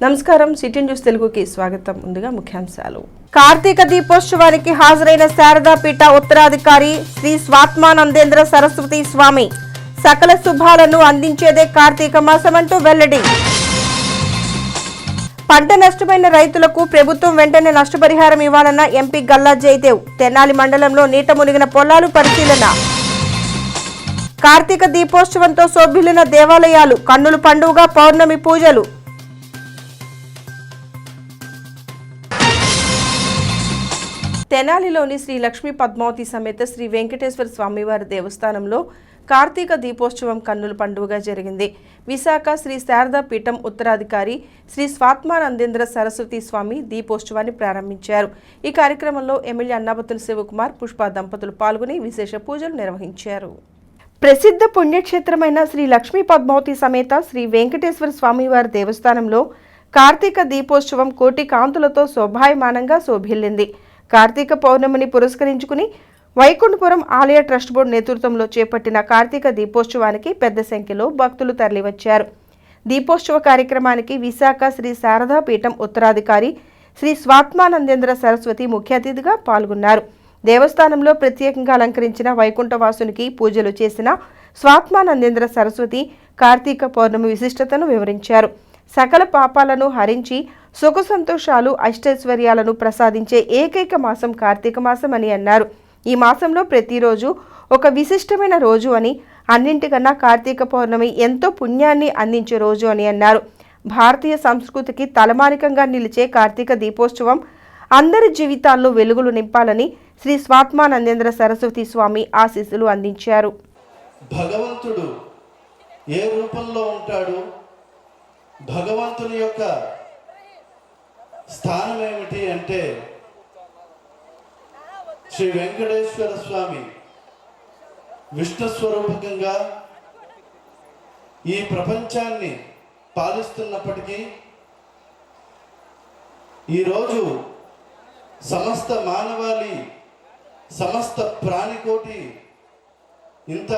నమస్కారం, city news తెలుగుకి స్వాగతం. ముందుగా ముఖ్యాంశాలు. కార్తీక దీపోత్సవానికి హాజరైన శారదాపీఠ ఉత్తరాధికారి శ్రీ స్వాత్మానందేంద్ర సరస్వతి స్వామి సకల శుభాలను అందించేదే కార్తీక మాసమంటూ వెల్లడి. పంట నష్టమైన రైతులకు ప్రభుత్వం వెంటనే నష్టపరిహారం ఇవ్వాలన్న ఎంపీ గల్లా జయదేవ్. తెనాలి మండలంలో నీట మునిగిన పొలాలు పరిశీలన. కార్తీక దీపోత్సవంతో శోభిల్లిన దేవాలయాలు, కన్నుల పండుగ పౌర్ణమి పూజలు. తెనాలిలోని శ్రీ లక్ష్మీ పద్మావతి సమేత శ్రీ వెంకటేశ్వర స్వామివారి దేవస్థానంలో కార్తీక దీపోత్సవం కన్నుల పండుగగా జరిగింది. విశాఖ శ్రీ శారదా పీఠం ఉత్తరాధికారి శ్రీ స్వాత్మానందేంద్ర సరస్వతి స్వామి దీపోత్సవాన్ని ప్రారంభించారు. ఈ కార్యక్రమంలో ఎమ్మెల్యే అన్నాబత్తుని శివకుమార్, పుష్ప దంపతులు పాల్గొని విశేష పూజలు నిర్వహించారు. ప్రసిద్ధ పుణ్యక్షేత్రమైన శ్రీ లక్ష్మీ పద్మావతి సమేత శ్రీ వెంకటేశ్వర స్వామివారి దేవస్థానంలో కార్తీక దీపోత్సవం కోటి కాంతులతో శోభాయమానంగా శోభిల్లింది. కార్తీక పౌర్ణమిని పురస్కరించుకుని వైకుంఠపురం ఆలయ ట్రస్ట్ బోర్డు నేతృత్వంలో చేపట్టిన కార్తీక దీపోత్సవానికి పెద్ద సంఖ్యలో భక్తులు తరలివచ్చారు. దీపోత్సవ కార్యక్రమానికి విశాఖ శ్రీ శారదా పీఠం ఉత్తరాధికారి శ్రీ స్వాత్మానందేంద్ర సరస్వతి ముఖ్య అతిథిగా పాల్గొన్నారు. దేవస్థానంలో ప్రత్యేకంగా అలంకరించిన వైకుంఠవాసునికి పూజలు చేసిన స్వాత్మానందేంద్ర సరస్వతి కార్తీక పౌర్ణమి విశిష్టతను వివరించారు. సకల పాపాలను హరించి సుఖ సంతోషాలు, అష్టైశ్వర్యాలను ప్రసాదించే ఏకైక మాసం కార్తీక మాసం అని అన్నారు. ఈ మాసంలో ప్రతిరోజు ఒక విశిష్టమైన రోజు అని, అన్నింటికన్నా కార్తీక పౌర్ణమి ఎంతో పుణ్యాన్ని అందించే రోజు అని అన్నారు. భారతీయ సంస్కృతికి తలమానికంగా నిలిచే కార్తీక దీపోత్సవం అందరి జీవితాల్లో వెలుగులు నింపాలని శ్రీ స్వాత్మానందేంద్ర సరస్వతి స్వామి ఆశీస్సులు అందించారు. భగవంతుడు ఏ రూపంలో ఉంటాడు, భగవంతుని యొక్క స్థానం ఏమిటి అంటే శ్రీ వెంకటేశ్వర స్వామి విష్ణు స్వరూపకంగా ఈ ప్రపంచాన్ని పాలిస్తున్నప్పటికీ ఈరోజు సమస్త మానవాళి, సమస్త ప్రాణికోటి ఇంత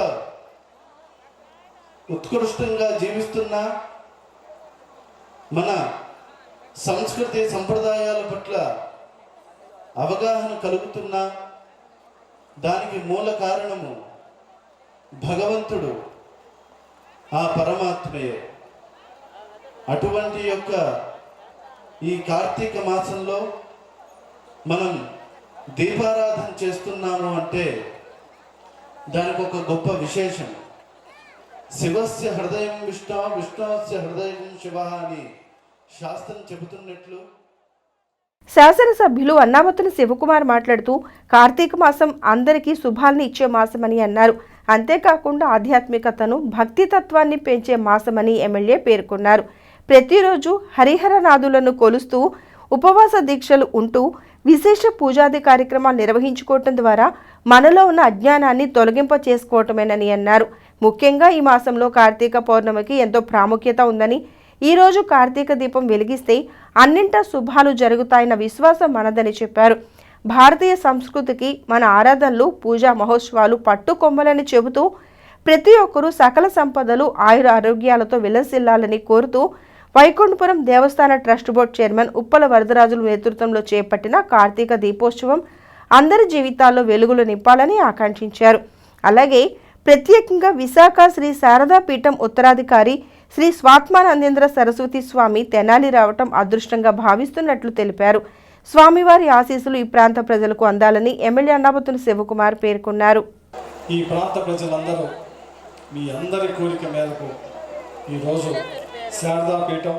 ఉత్కృష్టంగా జీవిస్తున్నా, మన సంస్కృతి సంప్రదాయాల పట్ల అవగాహన కలుగుతున్నా, దానికి మూల కారణము భగవంతుడు, ఆ పరమాత్మయే. అటువంటి యొక్క ఈ కార్తీక మాసంలో మనం దీపారాధన చేస్తున్నాము అంటే దానికి ఒక గొప్ప విశేషం. శివస్య హృదయం విష్ణు, విష్ణుస్య హృదయం శివ అని శాస్త్రం చెబుతున్నట్లు శాసనసభ్యులు అన్నాబత్తుని శివకుమార్ మాట్లాడుతూ కార్తీక మాసం అందరికీ శుభాల్ని ఇచ్చే మాసమని అన్నారు. అంతేకాకుండా ఆధ్యాత్మికతను, భక్తి తత్వాన్ని పెంచే మాసమని ఎమ్మెల్యే పేర్కొన్నారు. ప్రతిరోజు హరిహరనాథులను కొలుస్తూ ఉపవాస దీక్షలు ఉంటూ విశేష పూజాది కార్యక్రమాలు నిర్వహించుకోవటం ద్వారా మనలో ఉన్న అజ్ఞానాన్ని తొలగింప చేసుకోవటమేనని అన్నారు. ముఖ్యంగా ఈ మాసంలో కార్తీక పౌర్ణమికి ఎంతో ప్రాముఖ్యత ఉందని, ఈరోజు కార్తీక దీపం వెలిగిస్తే అన్నింటా శుభాలు జరుగుతాయన్న విశ్వాసం మనదని చెప్పారు. భారతీయ సంస్కృతికి మన ఆరాధనలు, పూజా మహోత్సవాలు పట్టుకొమ్మలని చెబుతూ ప్రతి ఒక్కరూ సకల సంపదలు, ఆయుర ఆరోగ్యాలతో విలసిల్లాలని కోరుతూ వైకుంఠపురం దేవస్థాన ట్రస్ట్ బోర్డు చైర్మన్ ఉప్పల వరదరాజుల నేతృత్వంలో చేపట్టిన కార్తీక దీపోత్సవం అందరి జీవితాల్లో వెలుగులు నింపాలని ఆకాంక్షించారు. అలాగే ప్రత్యేకంగా విశాఖ శ్రీ శారదా పీఠం ఉత్తరాధికారి శ్రీ స్వాత్మానందేంద్ర సరస్వతి స్వామి తెనాలి రావటం అదృష్టంగా భావిస్తున్నట్లు తెలిపారు. స్వామివారి ఆశీస్సులు ఈ ప్రాంత ప్రజలకు అందాలని ఎమ్మెల్యే అన్నాబత్తుని శివకుమార్ పేర్కొన్నారు. ఈ ప్రాంత ప్రజలందరూ మీ అందరి కోరిక మేరకు ఈరోజు శారదాపీఠం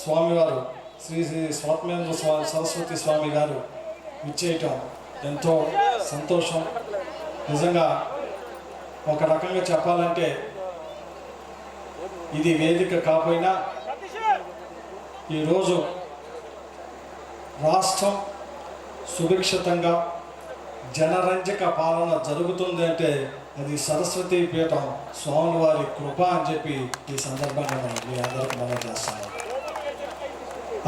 స్వామివారు శ్రీ శ్రీ స్వాత్మేంద్ర సరస్వతి స్వామి గారు ఇచ్చేయటం ఎంతో సంతోషం. నిజంగా ఒక రకంగా చెప్పాలంటే ఇది వేదిక కాకపోయినా ఈరోజు రాష్ట్రం సుభిక్షితంగా జనరంజక పాలన జరుగుతుంది అంటే అది సరస్వతి పీఠం స్వామివారి కృప అని చెప్పి ఈ సందర్భంగా మీ అందరికీ మనం చేస్తున్నాం.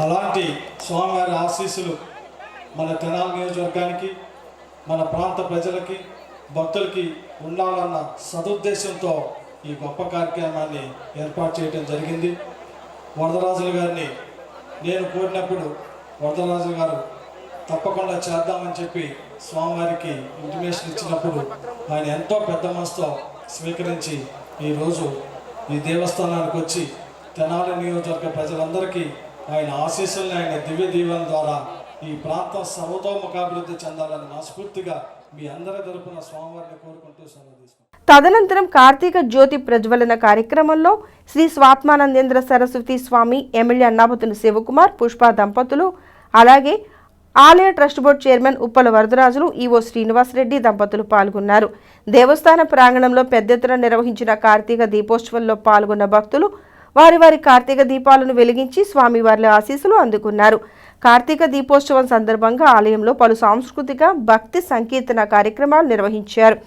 అలాంటి స్వామివారి ఆశీస్సులు మన తెనాలి నియోజకవర్గానికి, మన ప్రాంత ప్రజలకి, భక్తులకి ఉండాలన్న సదుద్దేశంతో ఈ గొప్ప కార్యక్రమాన్ని ఏర్పాటు చేయడం జరిగింది. వరదరాజుల గారిని నేను కోరినప్పుడు వరదరాజు గారు తప్పకుండా చేద్దామని చెప్పి స్వామివారికి ఇంటిమేషన్ ఇచ్చినప్పుడు ఆయన ఎంతో పెద్ద మనసుతో స్వీకరించి ఈరోజు ఈ దేవస్థానానికి వచ్చి తెనాలి నియోజకవర్గ ప్రజలందరికీ ఆయన ఆశీస్సుల్ని, ఆయన దివ్య దీవెన ద్వారా ఈ ప్రాంతం సర్వతోముఖాభివృద్ధి చెందాలని మనస్ఫూర్తిగా మీ అందరి తరపున స్వామివారిని కోరుకుంటూ సెలవు తీసుకుంటాను. తదనంతరం కార్తీక జ్యోతి ప్రజ్వలన కార్యక్రమంలో శ్రీ స్వాత్మానందేంద్ర సరస్వతి స్వామి, ఎమ్మెల్యే అన్నాపతుని శివకుమార్, పుష్ప దంపతులు, అలాగే ఆలయ trust board chairman Uppala Varadarajulu, EO Srinivasa Reddy దంపతులు పాల్గొన్నారు. దేవస్థాన ప్రాంగణంలో పెద్ద ఎత్తున నిర్వహించిన కార్తీక దీపోత్సవంలో పాల్గొన్న భక్తులు వారి వారి కార్తీక దీపాలను వెలిగించి స్వామివార్ల ఆశీస్సులు అందుకున్నారు. కార్తీక దీపోత్సవం సందర్భంగా ఆలయంలో పలు సాంస్కృతిక, భక్తి సంకీర్తన కార్యక్రమాలు నిర్వహించారు.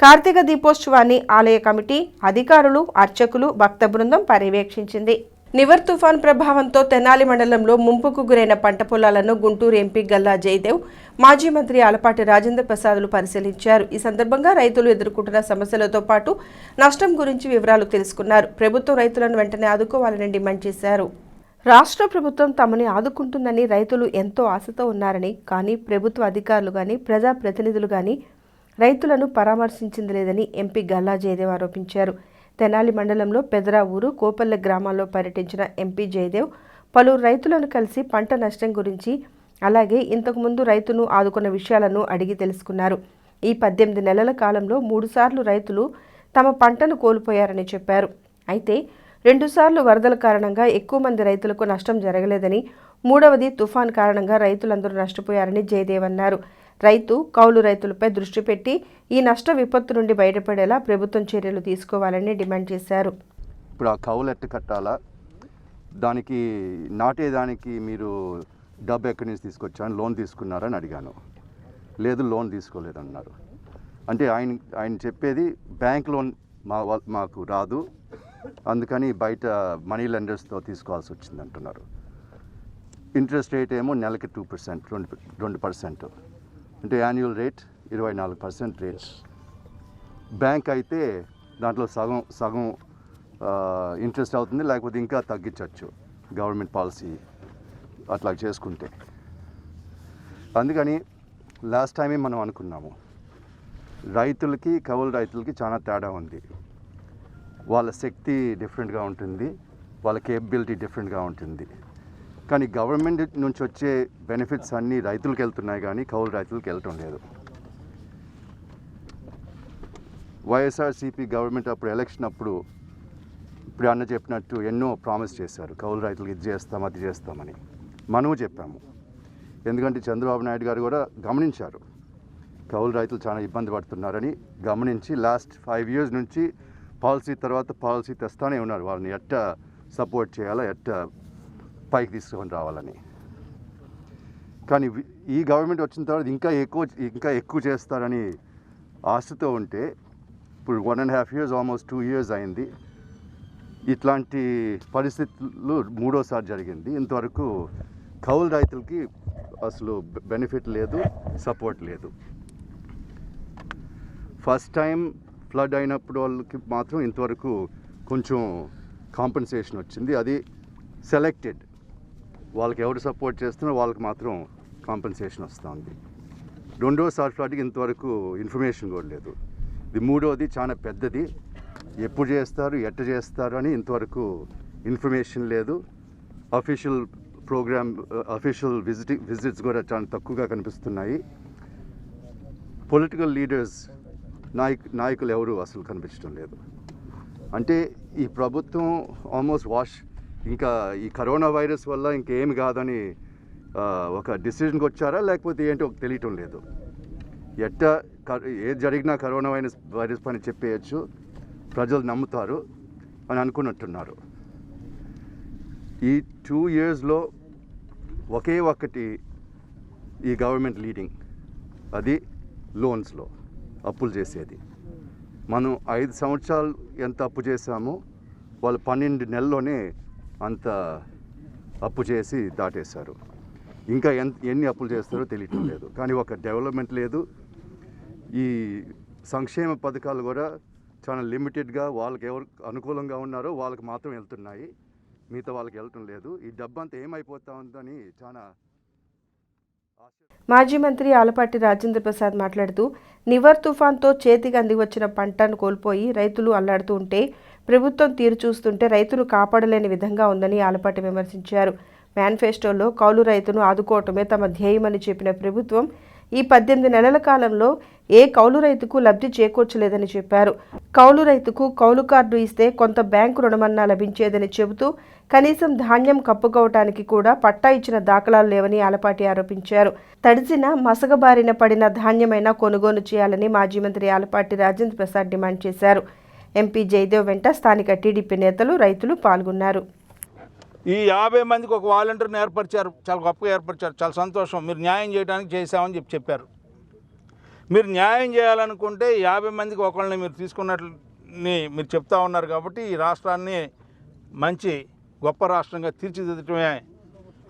కార్తీక దీపోత్సవాన్ని ఆలయ కమిటీ, అధికారులు, అర్చకులు, భక్త బృందం పర్యవేక్షించింది. నివర్ తుఫాన్ ప్రభావంతో తెనాలి మండలంలో ముంపుకు గురైన పంట పొలాలను గుంటూరు ఎంపీ గల్లా జయదేవ్, మాజీ మంత్రి ఆలపాటి రాజేంద్ర ప్రసాద్లు పరిశీలించారు. ఈ సందర్భంగా రైతులు ఎదుర్కొంటున్న సమస్యలతో పాటు నష్టం గురించి వివరాలు తెలుసుకున్నారు. ప్రభుత్వం రైతులను వెంటనే ఆదుకోవాలని డిమాండ్ చేశారు. రాష్ట్ర ప్రభుత్వం తమని ఆదుకుంటుందని రైతులు ఎంతో ఆశతో ఉన్నారని, కానీ ప్రభుత్వ అధికారులు కానీ, ప్రజాప్రతినిధులు కానీ రైతులను పరామర్శించింది లేదని ఎంపీ గల్లా జయదేవ్ ఆరోపించారు. తెనాలి మండలంలో పెదరా ఊరు, కోపల్లె గ్రామాల్లో పర్యటించిన ఎంపీ జయదేవ్ పలువురు రైతులను కలిసి పంట నష్టం గురించి, అలాగే ఇంతకుముందు రైతును ఆదుకున్న విషయాలను అడిగి తెలుసుకున్నారు. ఈ 18 నెలల కాలంలో 3 సార్లు రైతులు తమ పంటను కోల్పోయారని చెప్పారు. అయితే 2 సార్లు వరదల కారణంగా ఎక్కువ మంది రైతులకు నష్టం జరగలేదని, 3వది తుఫాన్ కారణంగా రైతులందరూ నష్టపోయారని జయదేవ్ అన్నారు. రైతు, కౌలు రైతులపై దృష్టి పెట్టి ఈ నష్ట విపత్తు నుండి బయటపడేలా ప్రభుత్వం చర్యలు తీసుకోవాలని డిమాండ్ చేశారు. ఇప్పుడు ఆ కౌలు ఎట్టు కట్టాలా, దానికి నాటేదానికి మీరు డబ్బు ఎక్కడి నుంచి తీసుకొచ్చాను, లోన్ తీసుకున్నారని అడిగాను. లేదు, లోన్ తీసుకోలేదన్నారు. అంటే ఆయన చెప్పేది బ్యాంక్ లోన్ మాకు రాదు, అందుకని బయట మనీ లెండర్స్తో తీసుకోవాల్సి వచ్చింది అంటున్నారు. ఇంట్రెస్ట్ రేట్ ఏమో నెలకి 2%, 2%. అంటే యాన్యువల్ రేట్ 24% రేట్. బ్యాంక్ అయితే దాంట్లో సగం ఇంట్రెస్ట్ అవుతుంది, లేకపోతే ఇంకా తగ్గించవచ్చు గవర్నమెంట్ పాలసీ అట్లా చేసుకుంటే. అందుకని లాస్ట్ టైమే మనం అనుకున్నాము, రైతులకి, కౌలు రైతులకి చాలా తేడా ఉంది. వాళ్ళ శక్తి డిఫరెంట్గా ఉంటుంది, వాళ్ళ కేపబిలిటీ డిఫరెంట్గా ఉంటుంది. కానీ గవర్నమెంట్ నుంచి వచ్చే బెనిఫిట్స్ అన్నీ రైతులకు వెళ్తున్నాయి, కానీ కౌలు రైతులకు వెళ్ళటం లేదు. వైఎస్ఆర్సీపీ గవర్నమెంట్ అప్పుడు ఎలక్షన్ అప్పుడు ఇప్పుడు అన్న చెప్పినట్టు ఎన్నో ప్రామిస్ చేశారు, కౌలు రైతులకు ఇది చేస్తాం, అది చేస్తామని. మనము చెప్పాము. ఎందుకంటే చంద్రబాబు నాయుడు గారు కూడా గమనించారు కౌలు రైతులు చాలా ఇబ్బంది పడుతున్నారని. గమనించి లాస్ట్ 5 years నుంచి పాలసీ తర్వాత పాలసీ తెస్తానే ఉన్నారు, వాళ్ళని ఎట్టా సపోర్ట్ చేయాలా, ఎట్టా పైకి తీసుకొని రావాలని. కానీ ఈ గవర్నమెంట్ వచ్చిన తర్వాత ఇంకా ఎక్కువ చేస్తారని ఆశతో ఉంటే ఇప్పుడు 1.5 years, ఆల్మోస్ట్ 2 years అయింది. ఇట్లాంటి పరిస్థితులు 3వసారి జరిగింది. ఇంతవరకు కౌలు రైతులకి అసలు బెనిఫిట్ లేదు, సపోర్ట్ లేదు. ఫస్ట్ టైం ఫ్లడ్ అయినప్పుడు వాళ్ళకి మాత్రం ఇంతవరకు కొంచెం కాంపెన్సేషన్ వచ్చింది. అది సెలెక్టెడ్, వాళ్ళకి ఎవరు సపోర్ట్ చేస్తున్నారో వాళ్ళకి మాత్రం కాంపెన్సేషన్ వస్తుంది. 2వసారి ఫ్లడ్కి ఇంతవరకు ఇన్ఫర్మేషన్ కూడా లేదు. ఇది 3వది, చాలా పెద్దది. ఎప్పుడు చేస్తారు, ఎట్ట చేస్తారు అని ఇంతవరకు ఇన్ఫర్మేషన్ లేదు. అఫీషియల్ ప్రోగ్రామ్, అఫీషియల్ విజిట్స్ కూడా చాలా తక్కువగా కనిపిస్తున్నాయి. పొలిటికల్ లీడర్స్, నాయకులు ఎవరు అసలు కనిపించడం లేదు. అంటే ఈ ప్రభుత్వం ఆల్మోస్ట్ ఇంకా ఈ కరోనా వైరస్ వల్ల ఇంకేమి కాదని ఒక డిసిజన్కి వచ్చారా, లేకపోతే ఏంటో తెలియటం లేదు. ఏది జరిగినా కరోనా వైరస్ పని చెప్పేయచ్చు, ప్రజలు నమ్ముతారు అని అనుకున్నట్టున్నారు. ఈ 2 yearsలో ఒకే ఒక్కటి ఈ గవర్నమెంట్ లీడింగ్, అది లోన్స్లో అప్పులు చేసేది. మనం 5 సంవత్సరాలు ఎంత అప్పు చేసామో వాళ్ళు 12 నెలల్లోనే అంత అప్పు చేసి దాటేశారు. ఇంకా ఎన్ని అప్పులు చేస్తారో తెలియటం లేదు. కానీ ఒక డెవలప్మెంట్ లేదు. ఈ సంక్షేమ పథకాలు కూడా చాలా లిమిటెడ్గా వాళ్ళకి ఎవరు అనుకూలంగా ఉన్నారో వాళ్ళకి మాత్రం వెళ్తున్నాయి. మిగతా వాళ్ళకి వెళ్ళటం లేదు. ఈ డబ్బు అంతా ఏమైపోతా ఉందని చాలా మాజీ మంత్రి ఆలపాటి రాజేంద్ర ప్రసాద్ మాట్లాడుతూ నివర్ తుఫాన్తో చేతికి అందివచ్చిన పంటను కోల్పోయి రైతులు అల్లాడుతూ ఉంటే ప్రభుత్వం తీరు చూస్తుంటే రైతును కాపాడలేని విధంగా ఉందని ఆలపాటి విమర్శించారు. మేనిఫెస్టోలో కౌలు రైతును ఆదుకోవటమే తమ ధ్యేయమని చెప్పిన ప్రభుత్వం ఈ 18 నెలల కాలంలో ఏ కౌలు రైతుకు లబ్ధి చేకూర్చలేదని చెప్పారు. కౌలు రైతుకు కౌలు కార్డు ఇస్తే కొంత బ్యాంకు రుణమన్నా లభించేదని చెబుతూ కనీసం ధాన్యం కప్పుకోవటానికి కూడా పట్టా ఇచ్చిన దాఖలాలు లేవని ఆలపాటి ఆరోపించారు. తడిసిన మసకబారిన పడిన ధాన్యమైనా కొనుగోలు చేయాలని మాజీ మంత్రి ఆలపాటి రాజేంద్ర ప్రసాద్ డిమాండ్ చేశారు. ఎంపీ జయదేవ్ వెంట స్థానిక టీడీపీ నేతలు, రైతులు పాల్గొన్నారు. ఈ 50 మందికి ఒక వాలంటీర్ని ఏర్పరిచారు, చాలా గొప్పగా ఏర్పరిచారు, చాలా సంతోషం. మీరు న్యాయం చేయడానికి చేశామని చెప్పారు. మీరు న్యాయం చేయాలనుకుంటే 50 మందికి ఒకళ్ళని మీరు తీసుకున్నట్లని మీరు చెప్తా ఉన్నారు. కాబట్టి ఈ రాష్ట్రాన్ని మంచి గొప్ప రాష్ట్రంగా తీర్చిదిద్దటమే,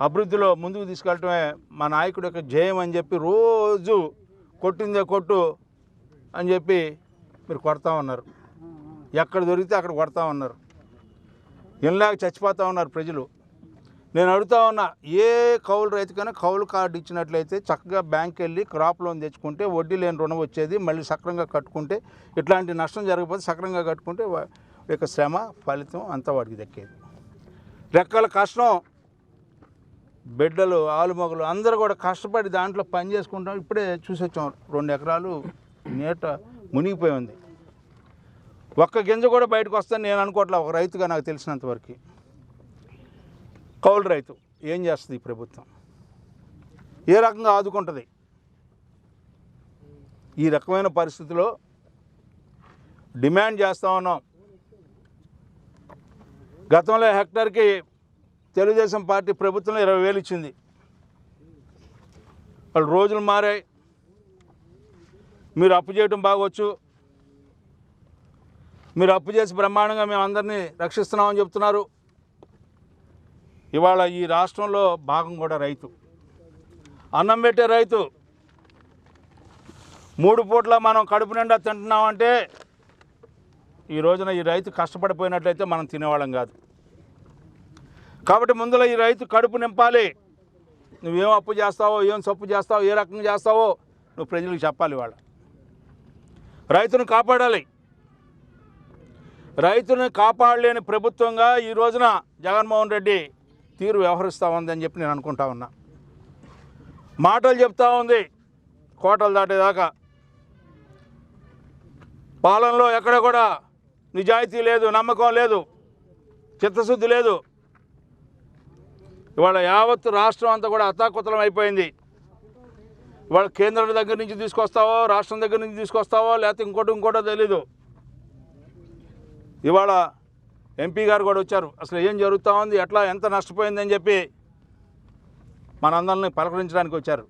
అభివృద్ధిలో ముందుకు తీసుకెళ్ళటమే మా నాయకుడి యొక్క జయం అని చెప్పి రోజు కొట్టిందే కొట్టు అని చెప్పి మీరు కొడతా ఉన్నారు. ఎక్కడ దొరికితే అక్కడ కొడతా ఉన్నారు. ఇలాగ చచ్చిపోతూ ఉన్నారు ప్రజలు. నేను అడుగుతా ఉన్నా, ఏ కౌలు రైతుకైనా కౌలు కార్డు ఇచ్చినట్లయితే చక్కగా బ్యాంక్ వెళ్ళి క్రాప్ లోన్ తెచ్చుకుంటే వడ్డీ లేని రుణం వచ్చేది, మళ్ళీ సక్రంగా కట్టుకుంటే ఇట్లాంటి నష్టం జరగకపోతే సక్రంగా కట్టుకుంటే యొక్క శ్రమ ఫలితం అంతా వాడికి దక్కేది. రెక్కల కష్టం, బిడ్డలు ఆలుమొగలు అందరూ కూడా కష్టపడి దాంట్లో పని చేసుకుంటాం. ఇప్పుడే చూసొచ్చాం, 2 ఎకరాలు నీట మునిగిపోయి ఉంది. ఒక్క గింజ కూడా బయటకు వస్తుందని నేను అనుకోవట్లే. ఒక రైతుగా నాకు తెలిసినంతవరకు కౌలు రైతు ఏం చేస్తుంది ఈ ప్రభుత్వం, ఏ రకంగా ఆదుకుంటుంది? ఈ రకమైన పరిస్థితిలో డిమాండ్ చేస్తూ ఉన్నాం. గతంలో హెక్టర్కి తెలుగుదేశం పార్టీ ప్రభుత్వంలో 20,000 ఇచ్చింది. వాళ్ళు రోజులు మారాయి. మీరు అప్పు చేయడం బాగొచ్చు, మీరు అప్పు చేసి బ్రహ్మాండంగా మేము అందరినీ రక్షిస్తున్నామని చెప్తున్నారు. ఇవాళ ఈ రాష్ట్రంలో భాగం కూడా రైతు, అన్నం పెట్టే రైతు. 3 పూట్ల మనం కడుపు నిండా తింటున్నామంటే ఈ రోజున ఈ రైతు కష్టపడిపోయినట్లయితే మనం తినేవాళ్ళం కాదు. కాబట్టి ముందులో ఈ రైతు కడుపు నింపాలి. నువ్వేం అప్పు చేస్తావో, ఏం సొప్పు చేస్తావో, ఏ రకంగా చేస్తావో నువ్వు ప్రజలకు చెప్పాలి. వాళ్ళ రైతును కాపాడాలి. రైతుని కాపాడలేని ప్రభుత్వంగా ఈ రోజున జగన్మోహన్ రెడ్డి తీరు వ్యవహరిస్తూ ఉందని చెప్పి నేను అనుకుంటా ఉన్నా. మాటలు చెప్తా ఉంది కోటలు దాటేదాకా. పాలనలో ఎక్కడ కూడా నిజాయితీ లేదు, నమ్మకం లేదు, చిత్తశుద్ధి లేదు. ఇవాళ యావత్తు రాష్ట్రం అంతా కూడా అతాకుతలం అయిపోయింది. ఇవాళ కేంద్రం దగ్గర నుంచి తీసుకొస్తావో, రాష్ట్రం దగ్గర నుంచి తీసుకొస్తావో, లేకపోతే ఇంకోటో తెలీదు. ఇవాళ ఎంపీ గారు కూడా వచ్చారు. అసలు ఏం జరుగుతూ ఉంది, ఎట్లా ఎంత నష్టపోయిందని చెప్పి మనందరిని పలకరించడానికి వచ్చారు.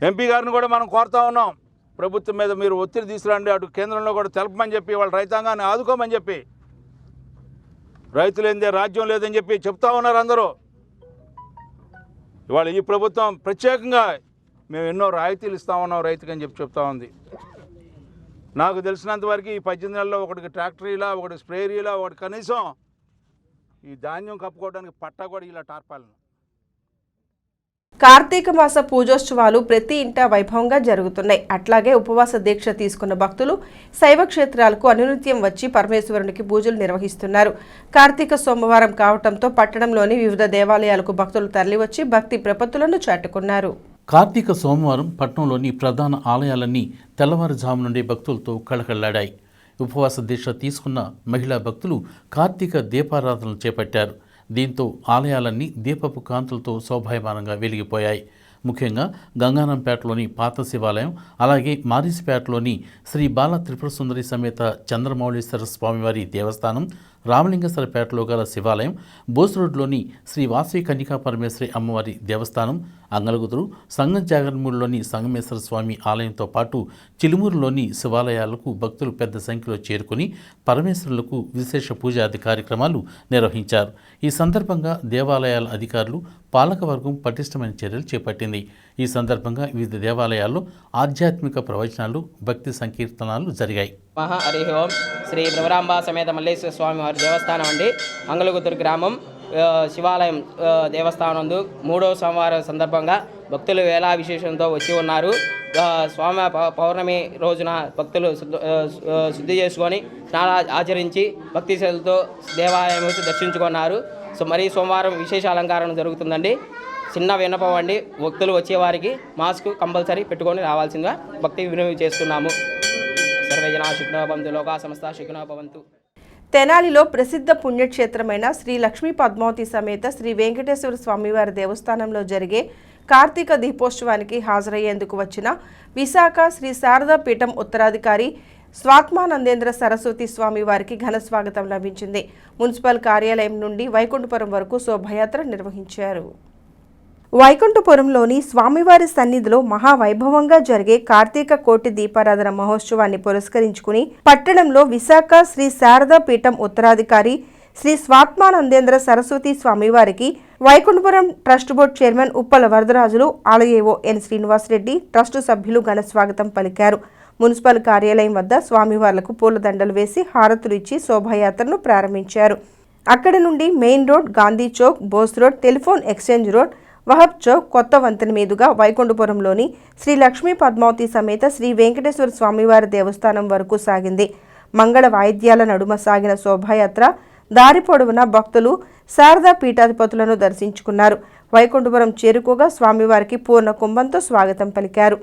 ఎంపీ గారిని కూడా మనం కోరుతా ఉన్నాం, ప్రభుత్వం మీద మీరు ఒత్తిడి తీసుకురండి, అటు కేంద్రంలో కూడా తెలపమని చెప్పి, వాళ్ళ రైతాంగాన్ని ఆదుకోమని చెప్పి. రైతులేందే రాజ్యం లేదని చెప్పి చెప్తా ఉన్నారు అందరూ. ఇవాళ ఈ ప్రభుత్వం ప్రత్యేకంగా మేము ఎన్నో రాయితీలు ఇస్తా ఉన్నాం రైతుకి అని చెప్పి చెప్తా ఉంది. నాకు తెలిసినంతవరకు ఈ 18 నెలల్లో ఒకటికి ట్రాక్టరీలా, ఒకటి స్ప్రేయరీలా, ఒకటి కనీసం ఈ ధాన్యం కప్పుకోవడానికి పట్టా కూడా ఇలా టార్పాలను. కార్తీక మాస పూజోత్సవాలు ప్రతి ఇంటా వైభవంగా జరుగుతున్నాయి. అట్లాగే ఉపవాస దీక్ష తీసుకున్న భక్తులు శైవ క్షేత్రాలకు అనునిత్యం వచ్చి పరమేశ్వరునికి పూజలు నిర్వహిస్తున్నారు. కార్తీక సోమవారం కావడంతో పట్టణంలోని వివిధ దేవాలయాలకు భక్తులు తరలివచ్చి భక్తి ప్రపత్తులను చాటుకున్నారు. కార్తీక సోమవారం పట్టణంలోని ప్రధాన ఆలయాలన్నీ తెల్లవారుజాము నుండి భక్తులతో కళకళలాడాయి. ఉపవాస దీక్ష తీసుకున్న మహిళా భక్తులు కార్తీక దీపారాధనలు చేపట్టారు. దీంతో ఆలయాలన్నీ దీపపు కాంతులతో శోభాయమానంగా వెలిగిపోయాయి. ముఖ్యంగా గంగానంపేటలోని పాత శివాలయం, అలాగే మారిసిపేటలోని శ్రీ బాల త్రిపుర సుందరి సమేత చంద్రమౌళీశ్వర స్వామివారి దేవస్థానం, రామలింగేశ్వరపేటలో గల శివాలయం, బోస్ రోడ్లోని శ్రీ వాసవి కన్యకా పరమేశ్వరి అమ్మవారి దేవస్థానం, అంగలగుదురు సంగం జాగర్మూడిలోని సంగమేశ్వర స్వామి ఆలయంతో పాటు చిలుమూరులోని శివాలయాలకు భక్తులు పెద్ద సంఖ్యలో చేరుకుని పరమేశ్వరులకు విశేష పూజాది కార్యక్రమాలు నిర్వహించారు. ఈ సందర్భంగా దేవాలయాల అధికారులు, పాలకవర్గం పటిష్టమైన చర్యలు చేపట్టింది. ఈ సందర్భంగా వివిధ దేవాలయాల్లో ఆధ్యాత్మిక ప్రవచనాలు, భక్తి సంకీర్తనాలు జరిగాయి. హరి ఓం. శ్రీ భ్రమరాంబ సమేత మల్లేశ్వర స్వామి వారి దేవస్థానం అండి, మంగళగుత్తూరు గ్రామం శివాలయం దేవస్థానం 3వ సోమవారం సందర్భంగా భక్తులు వేలా విశేషంతో వచ్చి ఉన్నారు. స్వామి పౌర్ణమి రోజున భక్తులు శుద్ధి చేసుకొని స్నానాలు ఆచరించి భక్తి శ్రద్ధలతో దేవాలయం దర్శించుకున్నారు. మరి సోమవారం విశేష అలంకారం జరుగుతుందండి. చిన్న విన్నపం అండి, భక్తులు వచ్చేవారికి మాస్క్ కంపల్సరీ పెట్టుకొని రావాల్సిందిగా భక్తి వినవి చేస్తున్నాము. సర్వేజన శుక్నో భవంతు, లోకా సమస్త శుక్నో భవంతు. తెనాలిలో ప్రసిద్ధ పుణ్యక్షేత్రమైన శ్రీ లక్ష్మీ పద్మావతి సమేత శ్రీ వెంకటేశ్వర స్వామివారి దేవస్థానంలో జరిగే కార్తీక దీపోత్సవానికి హాజరయ్యేందుకు వచ్చిన విశాఖ శ్రీ శారదా పీఠం ఉత్తరాధికారి స్వాత్మానందేంద్ర సరస్వతి స్వామి వారికి ఘన స్వాగతం లభించింది. మున్సిపల్ కార్యాలయం నుండి వైకుంఠపురం వరకు శోభయాత్ర నిర్వహించారు. వైకుంఠపురంలోని స్వామివారి సన్నిధిలో మహావైభవంగా జరిగే కార్తీక కోటి దీపారాధన మహోత్సవాన్ని పురస్కరించుకుని పట్టణంలో విశాఖ శ్రీ శారదా పీఠం ఉత్తరాధికారి శ్రీ స్వాత్మానందేంద్ర సరస్వతి స్వామివారికి Vaikunthapuram trust board chairman Uppala Varadarajulu, ఆలయేవో ఎన్ శ్రీనివాసరెడ్డి, ట్రస్టు సభ్యులు ఘన స్వాగతం పలికారు. మున్సిపల్ కార్యాలయం వద్ద స్వామివార్లకు పూలదండలు వేసి హారతులు ఇచ్చి శోభాయాత్రను ప్రారంభించారు. అక్కడి నుండి main road, Gandhi Chowk, Bose road, telephone exchange road, Wahab Chowk, కొత్త వంతెన మీదుగా వైకుంఠపురంలోని శ్రీ లక్ష్మీ పద్మావతి సమేత శ్రీ వెంకటేశ్వర స్వామివారి దేవస్థానం వరకు సాగింది. మంగళ వాయిద్యాల నడుమ సాగిన శోభాయాత్ర దారి పొడవునా భక్తులు శారదా పీఠాధిపతులను దర్శించుకున్నారు. వైకుంఠపురం చేరుకోగా స్వామివారికి పూర్ణ కుంభంతో స్వాగతం పలికారు.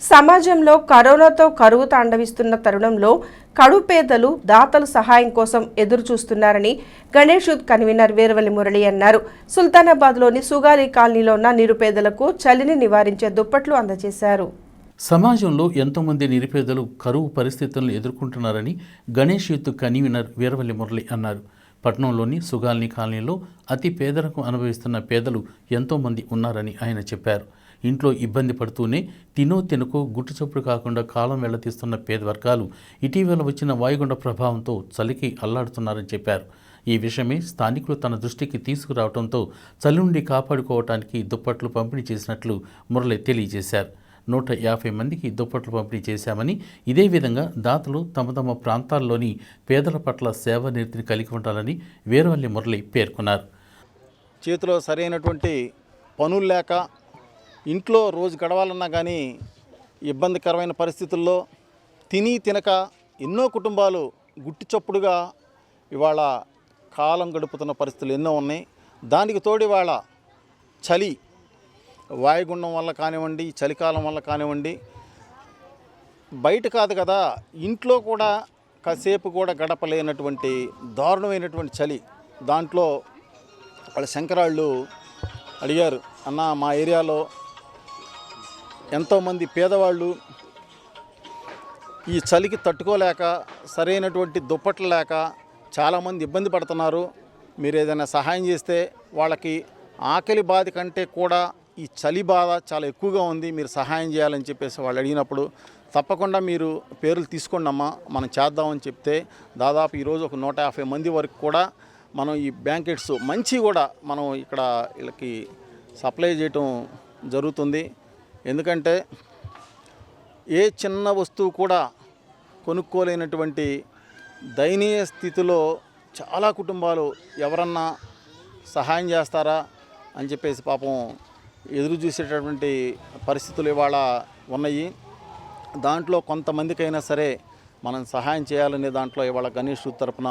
సమాజంలో కరోనాతో కరువు తాండవిస్తున్న తరుణంలో కడుపేదలు దాతలు సహాయం కోసం ఎదురు చూస్తున్నారని గణేష్ యూత్ కన్వీనర్ వీరవల్లి మురళి అన్నారు. సుల్తానాబాద్లోని సుగాలి కాలనీలో ఉన్న నిరుపేదలకు చలిని నివారించే దుప్పట్లు అందజేశారు. సమాజంలో ఎంతోమంది నిరుపేదలు కరువు పరిస్థితులను ఎదుర్కొంటున్నారని గణేష్ యూత్ కన్వీనర్ వీరవల్లి మురళి అన్నారు. పట్టణంలోని సుగాల్ని కాలనీలో అతి పేదరికం అనుభవిస్తున్న పేదలు ఎంతోమంది ఉన్నారని ఆయన చెప్పారు. ఇంట్లో ఇబ్బంది పడుతూనే తినుకో గుట్టుచప్పుడు కాకుండా కాలం వెళ్లతీస్తున్న పేద వర్గాలు ఇటీవల వచ్చిన వాయుగుండ ప్రభావంతో చలికి అల్లాడుతున్నారని చెప్పారు. ఈ విషయమే స్థానికులు తన దృష్టికి తీసుకురావడంతో చలి నుండి కాపాడుకోవటానికి దుప్పట్లు పంపిణీ చేసినట్లు మురళి తెలియజేశారు. 150 మందికి దుప్పట్లు పంపిణీ చేశామని, ఇదే విధంగా దాతలు తమ తమ ప్రాంతాల్లోని పేదల పట్ల సేవానిరతిని కలిగి ఉండాలని వీరవల్లి మురళి పేర్కొన్నారు. చేతిలో సరైనటువంటి పనులు లేక ఇంట్లో రోజు గడవాలన్నా కానీ ఇబ్బందికరమైన పరిస్థితుల్లో తినక ఎన్నో కుటుంబాలు గుట్టిచప్పుడుగా ఇవాళ కాలం గడుపుతున్న పరిస్థితులు ఎన్నో ఉన్నాయి. దానికి తోడు ఇవాళ చలి, వాయుగుండం వల్ల కానివ్వండి, చలికాలం వల్ల కానివ్వండి, బయట కాదు కదా ఇంట్లో కూడా కాసేపు కూడా గడపలేనటువంటి దారుణమైనటువంటి చలి. దాంట్లో వాళ్ళ శంకరాళ్ళు అడిగారు, అన్న మా ఏరియాలో ఎంతోమంది పేదవాళ్ళు ఈ చలికి తట్టుకోలేక సరైనటువంటి దుప్పట్లు లేక చాలామంది ఇబ్బంది పడుతున్నారు. మీరు ఏదైనా సహాయం చేస్తే వాళ్ళకి ఆకలి బాధ కంటే కూడా ఈ చలి బాధ చాలా ఎక్కువగా ఉంది, మీరు సహాయం చేయాలని చెప్పేసి వాళ్ళు అడిగినప్పుడు తప్పకుండా మీరు పేర్లు తీసుకోండి అమ్మా, మనం చేద్దామని చెప్తే దాదాపు ఈరోజు ఒక 150 మంది వరకు కూడా మనం ఈ బ్లాంకెట్స్ మంచి కూడా మనం ఇక్కడ వీళ్ళకి సప్లై చేయటం జరుగుతుంది. ఎందుకంటే ఏ చిన్న వస్తువు కూడా కొనుక్కోలేనటువంటి దయనీయ స్థితిలో చాలా కుటుంబాలు ఎవరన్నా సహాయం చేస్తారా అని చెప్పేసి పాపం ఎదురు చూసేటటువంటి పరిస్థితులు ఇవాళ ఉన్నాయి. దాంట్లో కొంతమందికైనా సరే మనం సహాయం చేయాలనే దాంట్లో ఇవాళ గణేష్ తరపున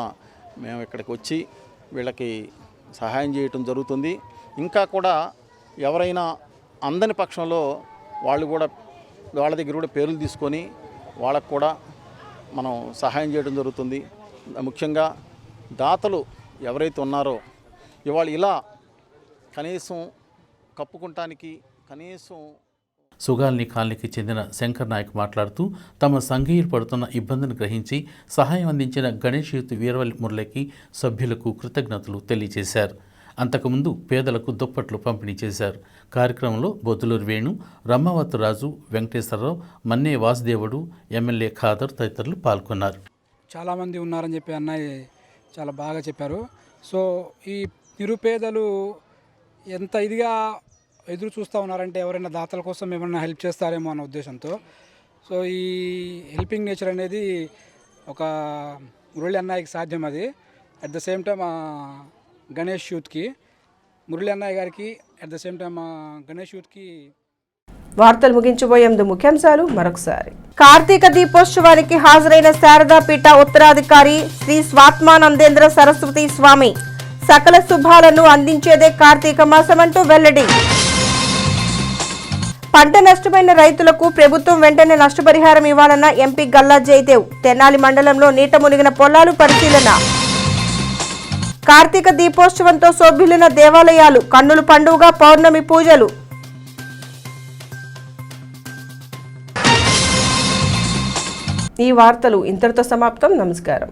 మేము ఇక్కడికి వచ్చి వీళ్ళకి సహాయం చేయటం జరుగుతుంది. ఇంకా కూడా ఎవరైనా అందని పక్షంలో వాళ్ళు కూడా వాళ్ళ దగ్గర కూడా పేర్లు తీసుకొని వాళ్ళకు కూడా మనం సహాయం చేయడం జరుగుతుంది. ముఖ్యంగా దాతలు ఎవరైతే ఉన్నారో ఇవాళ ఇలా కనీసం కప్పుకుంటానికి కనీసం. సుగాల్ని కాలనీకి చెందిన శంకర్ నాయక్ మాట్లాడుతూ తమ సంఘీయులు పడుతున్న ఇబ్బందిని గ్రహించి సహాయం అందించిన గణేష్ యూత్ వీరవల్లి మురళికి సభ్యులకు కృతజ్ఞతలు తెలియజేశారు. అంతకుముందు పేదలకు దుప్పట్లు పంపిణీ చేశారు. కార్యక్రమంలో బొద్దులూరు వేణు, రమ్మావతు రాజు, వెంకటేశ్వరరావు, మన్నే వాసుదేవుడు, ఎమ్మెల్యే ఖాదర్ తదితరులు పాల్గొన్నారు. చాలామంది ఉన్నారని చెప్పి అన్నయ్య చాలా బాగా చెప్పారు. సో ఈ నిరుపేదలు ఎంత ఇదిగా ఎదురు చూస్తూ ఉన్నారంటే ఎవరైనా దాతల కోసం ఏమైనా హెల్ప్ చేస్తారేమో అన్న ఉద్దేశంతో. సో ఈ హెల్పింగ్ నేచర్ అనేది ఒక మురళి అన్నయ్యకి సాధ్యం. అది at the same time Ganesh యూత్కి, మురళి అన్నయ్య గారికి at the same time Ganesh యూత్కి. వార్తలు ముగించబోయే ముందు ముఖ్యాంశాలు మరొకసారి. కార్తీక దీపోత్సవానికి హాజరైన శారదా పీఠ ఉత్తరాధికారి శ్రీ స్వాత్మానందేంద్ర సరస్వతి స్వామి. సకల శుభాలను అందించేదే కార్తీక మాసం అంటూ వెల్లడి. పంట నష్టమైన రైతులకు ప్రభుత్వం వెంటనే నష్టపరిహారం ఇవ్వాలన్న ఎంపీ గల్లా జయదేవ్. తెనాలి మండలంలో నీట మునిగిన పొలాలు పరిశీలన. కార్తీక దీపోత్సవంతో శోభిల్లిన దేవాలయాలు, కన్నుల పండుగ పౌర్ణమి పూజలు. ఈ వార్తలు ఇంతటితో సమాప్తం. నమస్కారం.